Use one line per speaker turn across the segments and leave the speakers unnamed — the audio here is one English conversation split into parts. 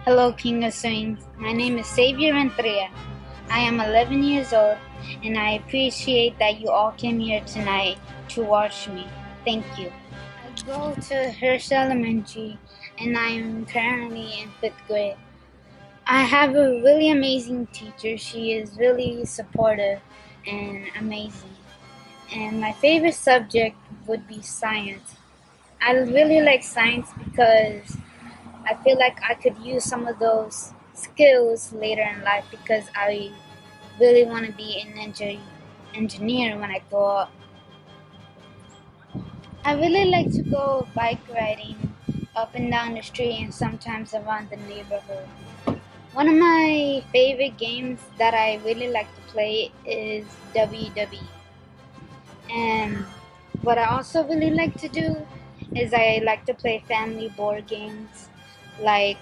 Hello, King of Swings. My name is Savior Renteria. I am 11 years old, and I appreciate that you all came here tonight to watch me. Thank you. I go to Hirsch Elementary, and I am currently in 5th grade. I have a really amazing teacher. She is really supportive and amazing. And my favorite subject would be science. I really like science because I feel like I could use some of those skills later in life because I really want to be an engineer when I grow up. I really like to go bike riding up and down the street and sometimes around the neighborhood. One of my favorite games that I really like to play is WWE. And what I also really like to do is I like to play family board games like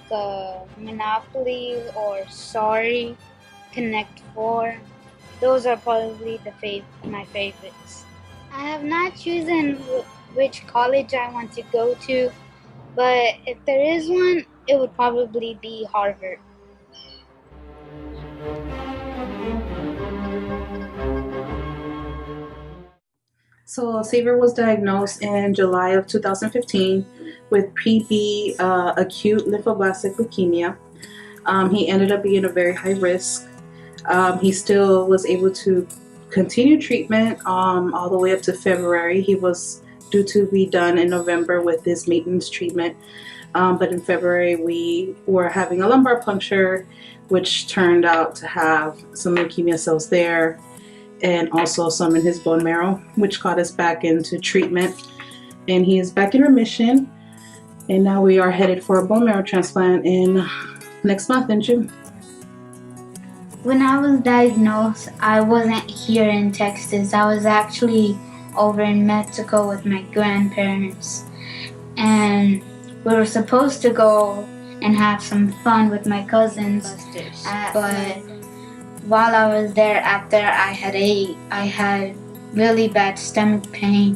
Monopoly or Sorry, Connect 4. Those are probably my favorites. I have not chosen which college I want to go to, but if there is one, it would probably be Harvard.
So Saver was diagnosed in July of 2015 with pre-B acute lymphoblastic leukemia. He ended up being a very high risk. He still was able to continue treatment all the way up to February. He was due to be done in November with his maintenance treatment. But in February, we were having a lumbar puncture, which turned out to have some leukemia cells there and also some in his bone marrow, which got us back into treatment. And he is back in remission. And now we are headed for a bone marrow transplant in next month in June.
When I was diagnosed, I wasn't here in Texas. I was actually over in Mexico with my grandparents. And we were supposed to go and have some fun with my cousins. But while I was there, after I had really bad stomach pain.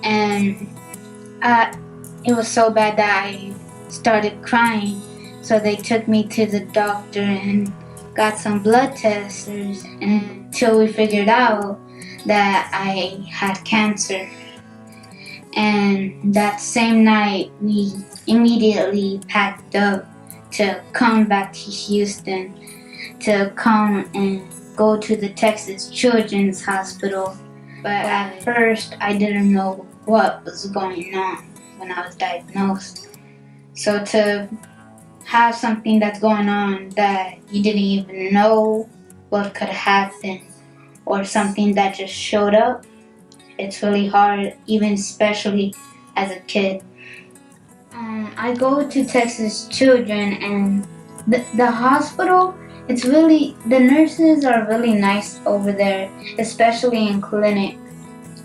And it was so bad that I started crying. So they took me to the doctor and got some blood tests until we figured out that I had cancer. And that same night, we immediately packed up to come back to Houston to come and go to the Texas Children's Hospital. But at first, I didn't know what was going on when I was diagnosed. So to have something that's going on that you didn't even know what could happen, or something that just showed up, it's really hard, even especially as a kid. I go to Texas Children, and the hospital, the nurses are really nice over there, especially in clinic.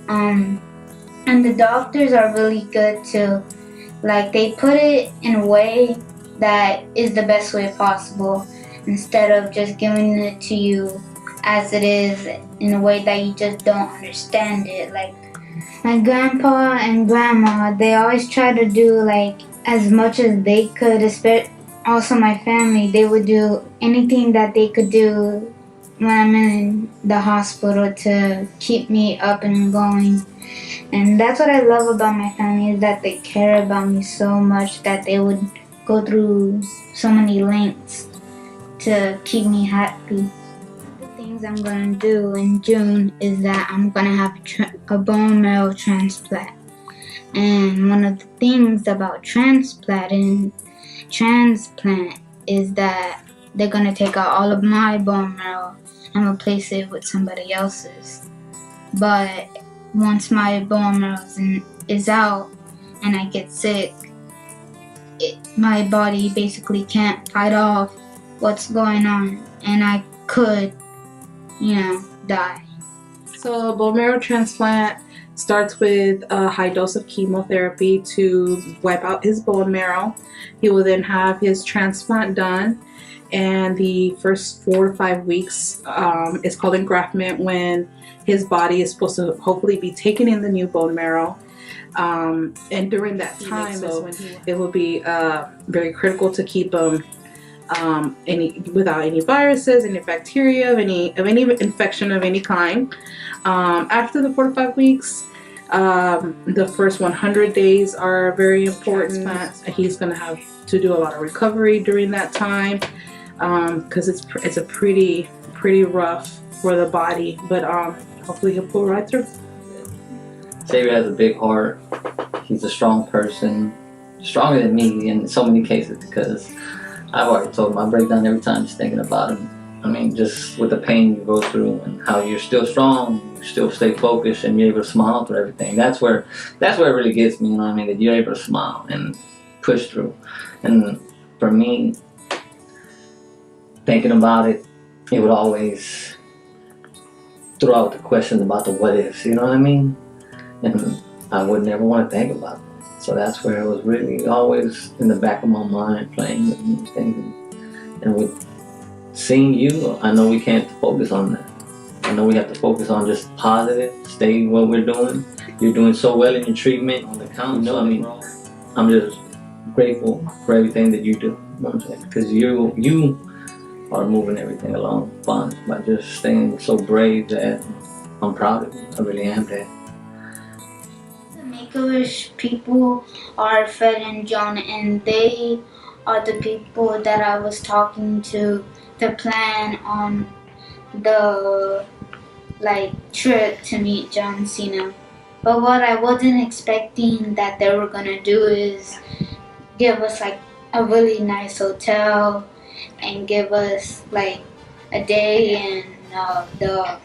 And the doctors are really good too. Like, they put it in a way that is the best way possible, instead of just giving it to you as it is in a way that you just don't understand it. Like, my grandpa and grandma, they always try to do like as much as they could, also my family, they would do anything that they could do when I'm in the hospital to keep me up and going. And that's what I love about my family, is that they care about me so much that they would go through so many lengths to keep me happy. The things I'm going to do in June is that I'm going to have a bone marrow transplant. And one of the things about transplant is that they're going to take out all of my bone marrow and replace it with somebody else's. But once my bone marrow is out and I get sick, my body basically can't fight off what's going on, and I could, die.
So a bone marrow transplant starts with a high dose of chemotherapy to wipe out his bone marrow. He will then have his transplant done, and the first 4 to 5 weeks is called engraftment, when his body is supposed to hopefully be taking in the new bone marrow. And during that time, so it will be very critical to keep him without any viruses, any bacteria, any infection of any kind. After the 4 to 5 weeks, the first 100 days are very important. He's going to have to do a lot of recovery during that time because it's a pretty rough for the body, but hopefully he'll pull right through.
Xavier has a big heart. He's a strong person, stronger than me in so many cases, because I've already told him I break down every time just thinking about him. I mean, just with the pain you go through and how you're still strong, you still stay focused, and you're able to smile through everything. That's where it really gets me, you know what I mean, that you're able to smile and push through. And for me, thinking about it, it would always throw out the questions about the what ifs, you know what I mean? And I would never want to think about it. So that's where it was really always in the back of my mind, playing with new things. And with seeing you, I know we can't focus on that. I know we have to focus on just positive, stay what we're doing. You're doing so well in your treatment on the count. You know, I mean, I'm just grateful for everything that you do. You know what I'm saying? Because you are moving everything along fine by just staying so brave that I'm proud of you. I really am that.
The Make-A-Wish people are Fred and John, and they are the people that I was talking to plan on the trip to meet John Cena. But what I wasn't expecting that they were gonna do is give us a really nice hotel and give us a day in the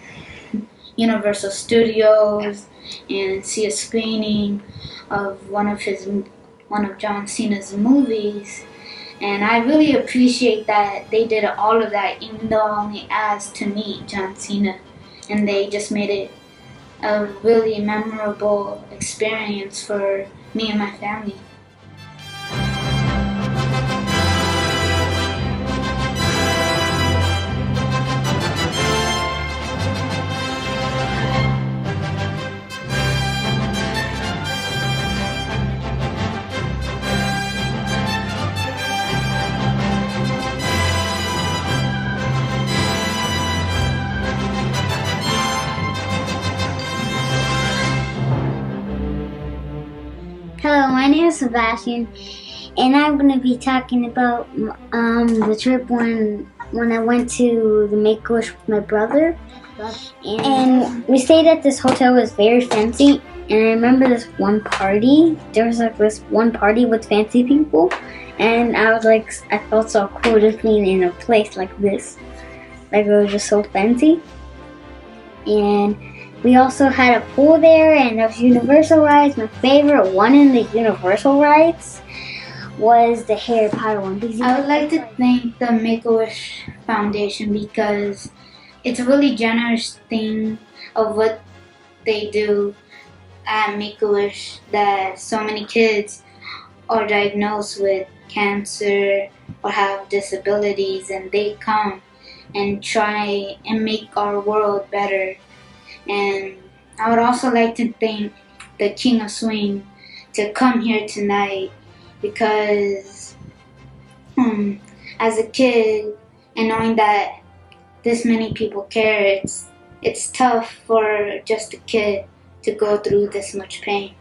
Universal Studios and see a screening of one of John Cena's movies. And I really appreciate that they did all of that, even though I only asked to meet John Cena, and they just made it a really memorable experience for me and my family.
Hello, my name is Sebastian, and I'm going to be talking about the trip when I went to the Make-A-Wish with my brother. And we stayed at this hotel. It was very fancy, and I remember this one party. There was this one party with fancy people, and I felt so cool just being in a place like this. It was just so fancy. And we also had a pool there, and there was Universal rides. My favorite one in the Universal rides was the Harry Potter one.
I would like to thank the Make-A-Wish Foundation because it's a really generous thing of what they do at Make-A-Wish, that so many kids are diagnosed with cancer or have disabilities, and they come and try and make our world better. And I would also like to thank the King of Swing to come here tonight, because as a kid and knowing that this many people care, it's tough for just a kid to go through this much pain.